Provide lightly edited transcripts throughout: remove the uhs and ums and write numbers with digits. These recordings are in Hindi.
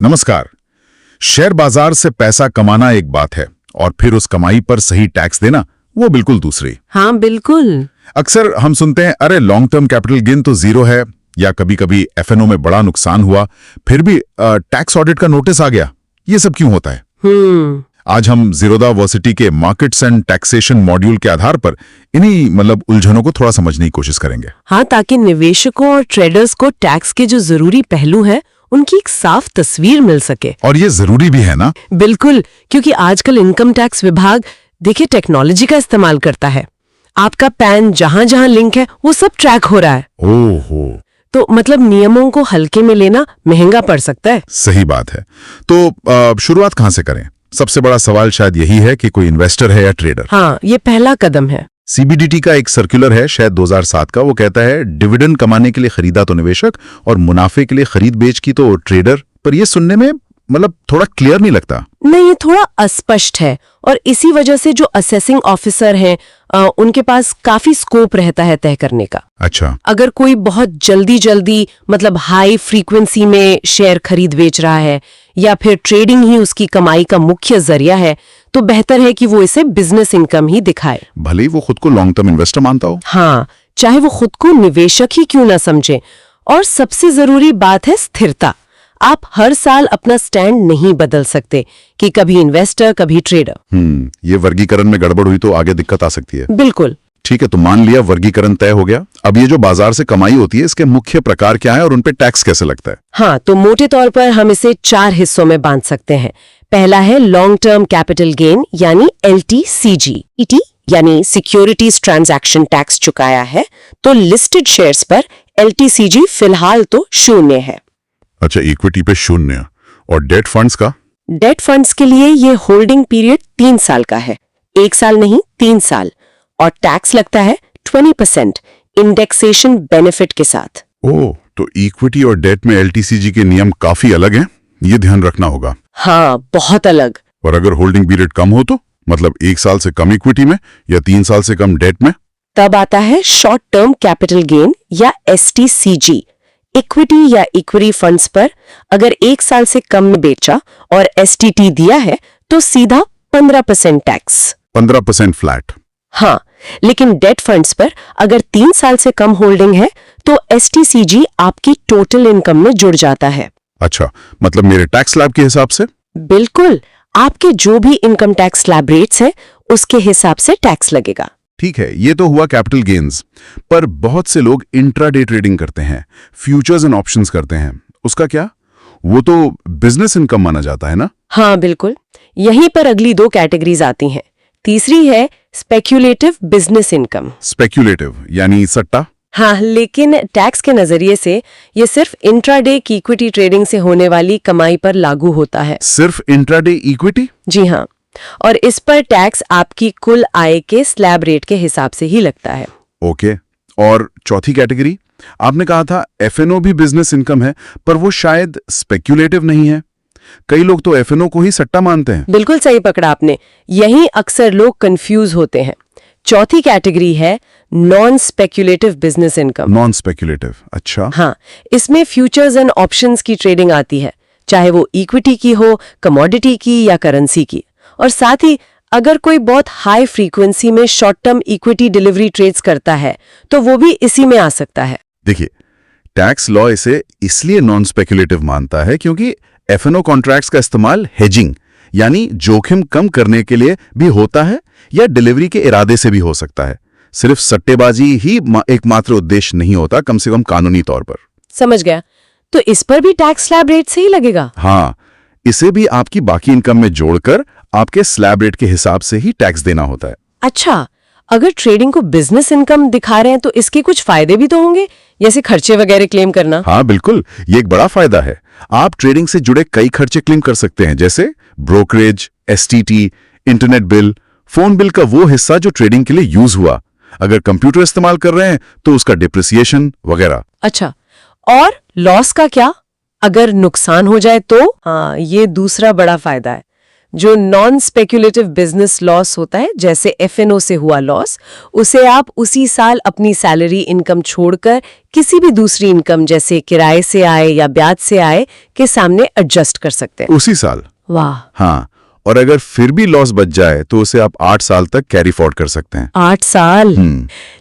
नमस्कार। शेयर बाजार से पैसा कमाना एक बात है और फिर उस कमाई पर सही टैक्स देना वो बिल्कुल दूसरी। हाँ बिल्कुल। अक्सर हम सुनते हैं अरे लॉन्ग टर्म कैपिटल गेन तो जीरो है, या कभी कभी एफएनओ में बड़ा नुकसान हुआ फिर भी टैक्स ऑडिट का नोटिस आ गया। ये सब क्यों होता है? आज हम ज़ीरोधा वर्सिटी के मार्केट्स एंड टैक्सेशन मॉड्यूल के आधार पर इन्हीं उलझनों को थोड़ा समझने की कोशिश करेंगे। हाँ, ताकि निवेशकों और ट्रेडर्स को टैक्स के जो जरूरी पहलू हैं उनकी एक साफ तस्वीर मिल सके। और ये जरूरी भी है ना? बिल्कुल, क्योंकि आजकल इनकम टैक्स विभाग देखिए टेक्नोलॉजी का इस्तेमाल करता है। आपका पैन जहां जहां लिंक है वो सब ट्रैक हो रहा है। ओहो, तो नियमों को हल्के में लेना महंगा पड़ सकता है। सही बात है। तो शुरुआत कहां से करें? सबसे बड़ा सवाल शायद यही है कि कोई इन्वेस्टर है या ट्रेडर। हाँ, ये पहला कदम है। सीबीडीटी का एक सर्कुलर है शायद 2007 का, वो कहता है डिविडेंड कमाने के लिए खरीदा तो निवेशक और मुनाफे के लिए खरीद बेच की तो ट्रेडर। पर ये सुनने में थोड़ा क्लियर नहीं लगता। नहीं, ये थोड़ा अस्पष्ट है और इसी वजह से जो असेसिंग ऑफिसर हैं उनके पास काफी स्कोप रहता है तय करने का। अच्छा, अगर कोई बहुत जल्दी हाई फ्रीक्वेंसी में शेयर खरीद बेच रहा है या फिर ट्रेडिंग ही उसकी कमाई का मुख्य जरिया है तो बेहतर है कि वो इसे बिजनेस इनकम ही दिखाए, भले ही वो खुद को लॉन्ग टर्म इन्वेस्टर मानता हो। हाँ, चाहे वो खुद को निवेशक ही क्यों ना समझे। और सबसे जरूरी बात है स्थिरता। आप हर साल अपना स्टैंड नहीं बदल सकते कि कभी इन्वेस्टर कभी ट्रेडर। ये वर्गीकरण में गड़बड़ हुई तो आगे दिक्कत आ सकती है। बिल्कुल। ठीक है, तो मान लिया वर्गीकरण तय हो गया। अब ये जो बाजार से कमाई होती है इसके मुख्य प्रकार क्या है और उन पे टैक्स कैसे लगता है? हाँ, तो मोटे तौर पर हम इसे 4 हिस्सों में बांट सकते हैं। पहला है लॉन्ग टर्म कैपिटल गेन यानी LTCG। यानी सिक्योरिटीज ट्रांजैक्शन टैक्स चुकाया है तो लिस्टेड शेयर्स पर LTCG फिलहाल तो 0 है। अच्छा, इक्विटी पे 0। और डेट फंड्स का? डेट फंड्स के लिए ये होल्डिंग पीरियड 3 साल का है, 1 साल नहीं 3 साल, और टैक्स लगता है 20% इंडेक्सेशन बेनिफिट के साथ। ओह, तो इक्विटी और डेट में LTCG के नियम काफी अलग हैं, ये ध्यान रखना होगा। हाँ, बहुत अलग। और अगर होल्डिंग पीरियड कम हो तो 1 साल से कम इक्विटी में या 3 साल से कम डेट में? तब आता है शॉर्ट टर्म कैपिटल गेन या STCG। इक्विटी या इक्विटी फंड्स पर अगर 1 साल से कम में बेचा और STT दिया है तो सीधा 15% टैक्स। 15% फ्लैट? हाँ, लेकिन डेट फंड्स पर अगर 3 साल से कम होल्डिंग है तो STCG आपकी टोटल इनकम में जुड़ जाता है। अच्छा, मेरे टैक्स स्लैब के हिसाब से? बिल्कुल, आपके जो भी इनकम टैक्स स्लैब रेट्स हैं उसके हिसाब से टैक्स लगेगा। ठीक है, ये तो हुआ कैपिटल गेन्स। पर बहुत से लोग इंट्राडे ट्रेडिंग करते हैं, फ्यूचर्स एंड ऑप्शंस करते हैं, उसका क्या? वो तो बिजनेस इनकम माना जाता है ना? हाँ बिल्कुल, यहीं पर अगली 2 कैटेगरीज आती हैं। तीसरी है स्पेक्यूलेटिव बिजनेस इनकम। स्पेक्यूलेटिव यानी सट्टा? हाँ, लेकिन टैक्स के नजरिए से ये सिर्फ इंट्राडे की इक्विटी ट्रेडिंग से होने वाली कमाई पर लागू होता है। सिर्फ इंट्राडे इक्विटी? जी हाँ, और इस पर टैक्स आपकी कुल आय के स्लैब रेट के हिसाब से ही लगता है। ओके, और चौथी कैटेगरी? आपने कहा था एफएनओ भी बिजनेस इनकम है, पर वो शायद स्पेक्यूलेटिव नहीं है। कई लोग तो एफएनओ को ही सट्टा मानते हैं। बिल्कुल सही पकड़ा आपने, यही अक्सर लोग कंफ्यूज होते हैं। चौथी कैटेगरी है non speculative business income. Non speculative, अच्छा। हाँ, इसमें फ्यूचर्स एंड ऑप्शंस की ट्रेडिंग आती है, चाहे वो इक्विटी की हो, कमोडिटी की या करेंसी की। और साथ ही अगर कोई बहुत हाई फ्रीक्वेंसी में short term equity delivery trades करता है तो वो भी इसी में आ सकता है। देखिए, टैक्स लॉ इसे इसलिए नॉन स्पेक्यूलेटिव मानता है क्योंकि एफएनओ कॉन्ट्रैक्ट्स का इस्तेमाल हेजिंग यानी जोखिम कम करने के लिए भी होता है या डिलीवरी के इरादे से भी हो सकता है। सिर्फ सट्टेबाजी ही एकमात्र उद्देश्य नहीं होता, कम से कम कानूनी तौर पर। समझ गया, तो इस पर भी टैक्स स्लैब रेट से ही लगेगा? हाँ, इसे भी आपकी बाकी इनकम में जोड़कर आपके स्लैब रेट के हिसाब से ही टैक्स देना होता है। अच्छा, अगर ट्रेडिंग को बिजनेस इनकम दिखा रहे हैं तो इसके कुछ फायदे भी तो होंगे, जैसे खर्चे वगैरह क्लेम करना। हाँ बिल्कुल, ये एक बड़ा फायदा है। आप ट्रेडिंग से जुड़े कई खर्चे क्लेम कर सकते हैं, जैसे brokerage, STT, internet bill, phone bill का वो हिस्सा जो ट्रेडिंग के लिए यूज हुआ। अगर कंप्यूटर इस्तेमाल कर रहे हैं तो उसका डिप्रिसिएशन वगैरह। अच्छा, और लॉस का क्या? अगर नुकसान हो जाए तो? हाँ, ये दूसरा बड़ा फायदा है। जो नॉन स्पेक्युलेटिव बिजनेस लॉस होता है, जैसे एफएनओ से हुआ लॉस, उसे आप उसी साल अपनी सैलरी इनकम छोड़कर किसी भी दूसरी इनकम जैसे किराए से आए या ब्याज से आए के सामने एडजस्ट कर सकते हैं। उसी साल? वाह। हाँ, और अगर फिर भी लॉस बच जाए तो उसे आप 8 साल तक कैरी फॉरवर्ड कर सकते हैं। 8 साल?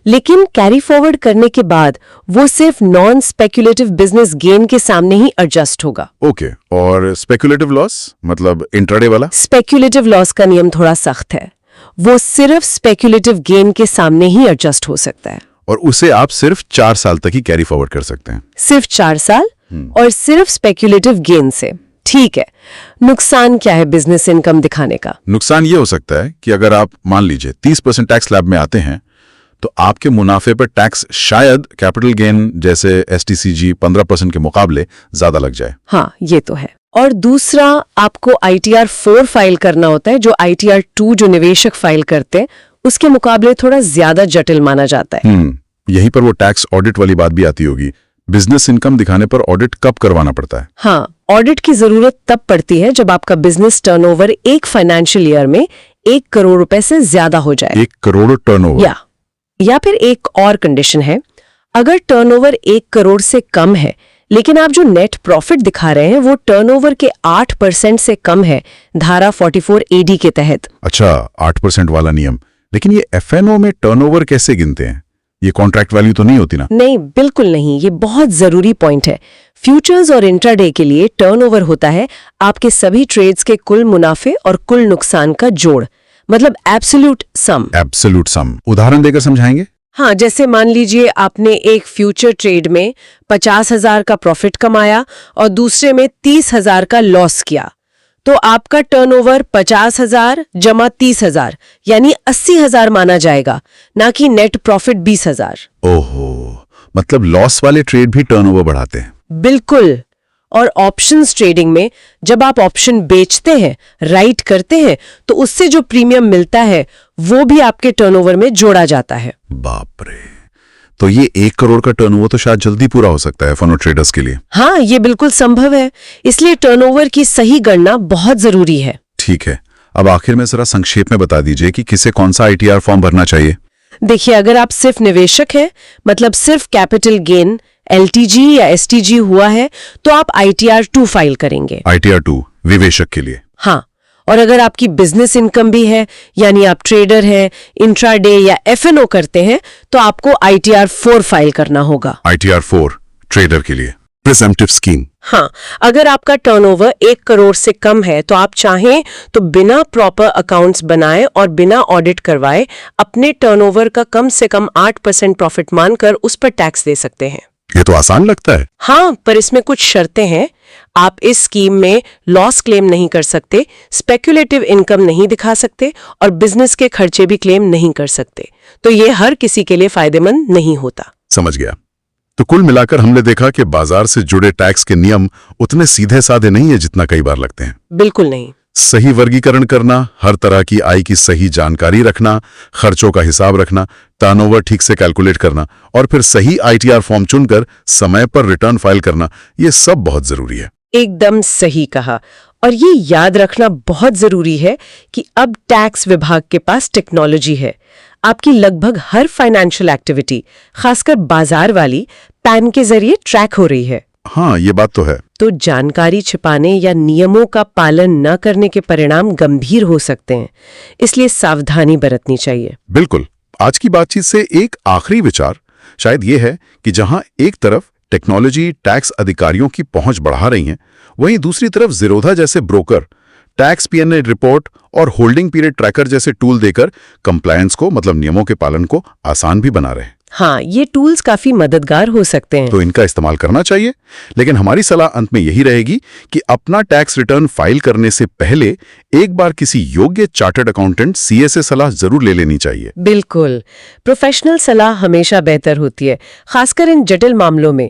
लेकिन कैरी फॉरवर्ड करने के बाद वो सिर्फ नॉन स्पेक्युलेटिव बिजनेस गेन के सामने ही एडजस्ट होगा। ओके, और स्पेक्युलेटिव लॉस मतलब इंट्राडे वाला? स्पेक्युलेटिव लॉस का नियम थोड़ा सख्त है, वो सिर्फ स्पेक्युलेटिव गेन के सामने ही एडजस्ट हो सकता है। और उसे आप सिर्फ 4 साल तक ही कैरी फॉरवर्ड कर सकते हैं। सिर्फ 4 साल और सिर्फ स्पेक्युलेटिव गेन से। ठीक है, नुकसान क्या है बिजनेस इनकम दिखाने का? नुकसान ये हो सकता है कि अगर आप मान लीजिए 30% टैक्स स्लैब में आते हैं तो आपके मुनाफे पर टैक्स शायद कैपिटल गेन जैसे एसटीसीजी 15% के मुकाबले ज्यादा लग जाए। हाँ, ये तो है। और दूसरा, आपको ITR 4 फाइल करना होता है, जो ITR 2 जो निवेशक फाइल करते हैं उसके मुकाबले थोड़ा ज्यादा जटिल माना जाता है। यहीं पर वो टैक्स ऑडिट वाली बात भी आती होगी। बिजनेस इनकम दिखाने पर ऑडिट कब करवाना पड़ता है? हाँ, ऑडिट की जरूरत तब पड़ती है जब आपका बिजनेस टर्नओवर एक फाइनेंशियल ईयर में 1 करोड़ रुपए से ज्यादा हो जाए। 1 करोड़ टर्नओवर? या फिर एक और कंडीशन है, अगर टर्नओवर 1 करोड़ से कम है लेकिन आप जो नेट प्रॉफिट दिखा रहे हैं वो टर्नओवर के 8% से कम है, धारा 44 AD के तहत। अच्छा, 8% वाला नियम। लेकिन ये एफएनओ में टर्नओवर कैसे गिनते हैं? ये कॉन्ट्रैक्ट वैल्यू तो नहीं होती ना? नहीं, बिल्कुल नहीं। ये बहुत जरूरी पॉइंट है। फ्यूचर्स और इंट्राडे के लिए टर्नओवर होता है आपके सभी ट्रेड्स के कुल मुनाफे और कुल नुकसान का जोड़, मतलब एब्सोल्यूट सम। एब्सोल्यूट सम उदाहरण देकर समझाएंगे? हाँ, जैसे मान लीजिए आपने एक फ्यूचर ट्रेड में 50,000 का प्रॉफिट कमाया और दूसरे में 30,000 का लॉस किया, तो आपका टर्नओवर 50,000 जमा 30,000 यानी 80,000 माना जाएगा, ना कि नेट प्रॉफिट 20,000। ओहो, मतलब लॉस वाले ट्रेड भी टर्नओवर बढ़ाते हैं? बिल्कुल। और ऑप्शंस ट्रेडिंग में जब आप ऑप्शन बेचते हैं, राइट करते हैं, तो उससे जो प्रीमियम मिलता है वो भी आपके टर्नओवर में जोड़ा जाता है। बाप रे, तो ये 1 करोड़ का टर्नओवर तो शायद जल्दी पूरा हो सकता है एफएनओ ट्रेडर्स के लिए। हाँ, ये बिल्कुल संभव है, इसलिए टर्नओवर की सही गणना बहुत जरूरी है। ठीक है, अब आखिर में जरा संक्षेप में बता दीजिए कि किसे कौन सा ITR फॉर्म भरना चाहिए? देखिए, अगर आप सिर्फ निवेशक हैं, मतलब सिर्फ कैपिटल गेन LTG या STG हुआ है, तो आप ITR 2 फाइल करेंगे। ITR 2 विवेशक के लिए? हाँ, और अगर आपकी बिजनेस इनकम भी है, यानी आप ट्रेडर हैं, इंट्राडे या एफएनओ करते हैं, तो आपको ITR 4 फाइल करना होगा। ITR 4 ट्रेडर के लिए प्रिजम्प्टिव स्कीम? हाँ, अगर आपका टर्नओवर 1 करोड़ से कम है तो आप चाहें तो बिना प्रॉपर अकाउंट्स बनाए और बिना ऑडिट करवाए अपने टर्नओवर का कम से कम 8% प्रॉफिट मानकर उस पर टैक्स दे सकते हैं। ये तो आसान लगता है। हाँ, पर इसमें कुछ शर्तें हैं। आप इस स्कीम में लॉस क्लेम नहीं कर सकते, स्पेक्युलेटिव इनकम नहीं दिखा सकते और बिजनेस के खर्चे भी क्लेम नहीं कर सकते। तो ये हर किसी के लिए फायदेमंद नहीं होता। समझ गया। तो कुल मिलाकर हमने देखा कि बाजार से जुड़े टैक्स के नियम उतने सीधे साधे नहीं है जितना कई बार लगते हैं। बिल्कुल नहीं। सही वर्गीकरण करना, हर तरह की आय की सही जानकारी रखना, खर्चों का हिसाब रखना, टर्नओवर ठीक से कैलकुलेट करना और फिर सही ITR फॉर्म चुनकर समय पर रिटर्न फाइल करना, ये सब बहुत जरूरी है। एकदम सही कहा। और ये याद रखना बहुत जरूरी है कि अब टैक्स विभाग के पास टेक्नोलॉजी है। आपकी लगभग हर फाइनेंशियल एक्टिविटी, खासकर बाजार वाली, पैन के जरिए ट्रैक हो रही है। हाँ, ये बात तो है। तो जानकारी छिपाने या नियमों का पालन न करने के परिणाम गंभीर हो सकते हैं, इसलिए सावधानी बरतनी चाहिए। बिल्कुल। आज की बातचीत से एक आखिरी विचार शायद ये है कि जहां एक तरफ टेक्नोलॉजी टैक्स अधिकारियों की पहुंच बढ़ा रही है, वहीं दूसरी तरफ ज़ीरोधा जैसे ब्रोकर टैक्स PNA रिपोर्ट और होल्डिंग पीरियड ट्रैकर जैसे टूल देकर कंप्लायंस को, मतलब नियमों के पालन को आसान भी बना रहे हैं। हाँ, ये टूल्स काफी मददगार हो सकते हैं। तो इनका इस्तेमाल करना चाहिए। लेकिन हमारी सलाह अंत में यही रहेगी कि अपना टैक्स रिटर्न फाइल करने से पहले एक बार किसी योग्य चार्टर्ड अकाउंटेंट CA से सलाह जरूर ले लेनी चाहिए। बिल्कुल, प्रोफेशनल सलाह हमेशा बेहतर होती है, खासकर इन जटिल मामलों में।